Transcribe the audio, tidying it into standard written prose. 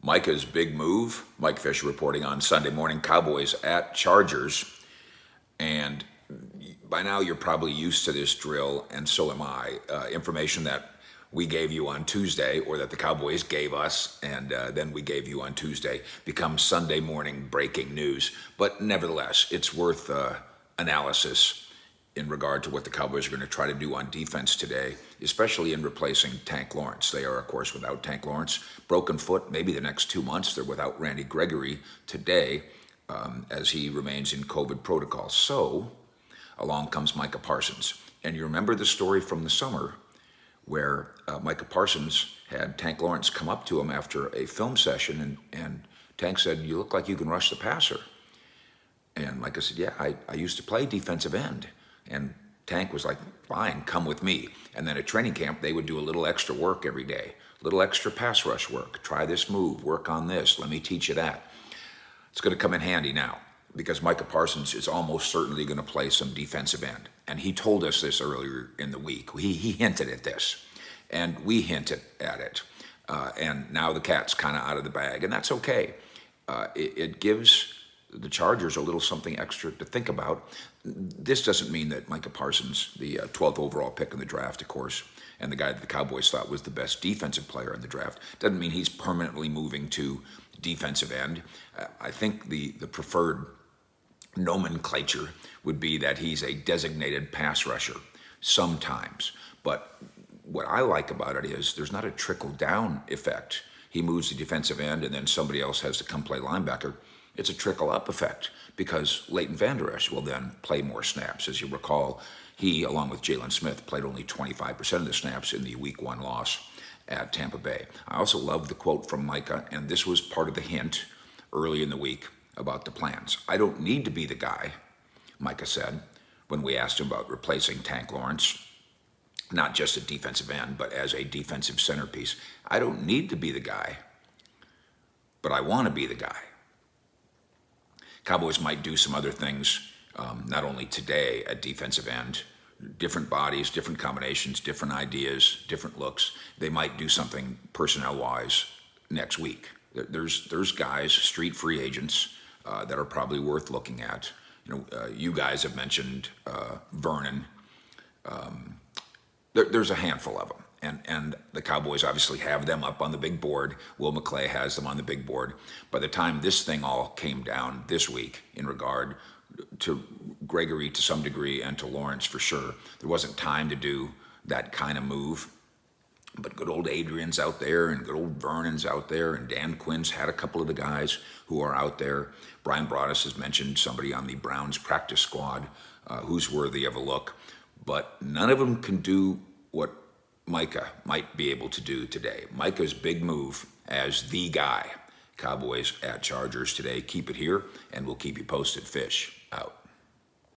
MICAH's big move. Mike Fisher reporting on Sunday morning. Cowboys at Chargers. And by now you're probably used to this drill, and so am I. Information that we gave you on Tuesday, or that the Cowboys gave us, and then we gave you on Tuesday, becomes Sunday morning breaking news. But nevertheless, it's worth analysis in regard to what the Cowboys are going to try to do on defense today, especially in replacing Tank Lawrence. They are, of course, without Tank Lawrence. Broken foot, maybe the next 2 months. They're without Randy Gregory today, as he remains in COVID protocol. So along comes Micah Parsons. And you remember the story from the summer where Micah Parsons had Tank Lawrence come up to him after a film session, and Tank said, "You look like you can rush the passer." And Micah said, "Yeah, I used to play defensive end." And Tank was like, "Fine, come with me." And then at training camp, they would do a little extra work every day, a little extra pass rush work. Try this move, work on this, let me teach you that. It's going to come in handy now, because Micah Parsons is almost certainly going to play some defensive end. And he told us this earlier in the week. He hinted at this, and we hinted at it. And now the cat's kind of out of the bag, and that's okay. It gives the Chargers a little something extra to think about. This doesn't mean that Micah Parsons, the 12th overall pick in the draft, of course, and the guy that the Cowboys thought was the best defensive player in the draft, doesn't mean he's permanently moving to defensive end. I think the preferred nomenclature would be that he's a designated pass rusher sometimes. But what I like about it is there's not a trickle-down effect. He moves to defensive end, and then somebody else has to come play linebacker. It's a trickle-up effect, because Leighton Vander Esch will then play more snaps. As you recall, he, along with Jalen Smith, played only 25% of the snaps in the Week 1 loss at Tampa Bay. I also love the quote from Micah, and this was part of the hint early in the week about the plans. "I don't need to be the guy," Micah said, when we asked him about replacing Tank Lawrence, not just at defensive end, but as a defensive centerpiece. "I don't need to be the guy, but I want to be the guy." Cowboys might do some other things, not only today at defensive end, different bodies, different combinations, different ideas, different looks. They might do something personnel-wise next week. There's guys, street free agents, that are probably worth looking at. You guys have mentioned Vernon. There's a handful of them. And the Cowboys obviously have them up on the big board. Will McClay has them on the big board. By the time this thing all came down this week in regard to Gregory to some degree and to Lawrence for sure, there wasn't time to do that kind of move. But good old Adrian's out there, and good old Vernon's out there, and Dan Quinn's had a couple of the guys who are out there. Brian Broaddus has mentioned somebody on the Browns practice squad who's worthy of a look. But none of them can do what Micah might be able to do today. Micah's big move as the guy. Cowboys at Chargers today. Keep it here, and we'll keep you posted. Fish out.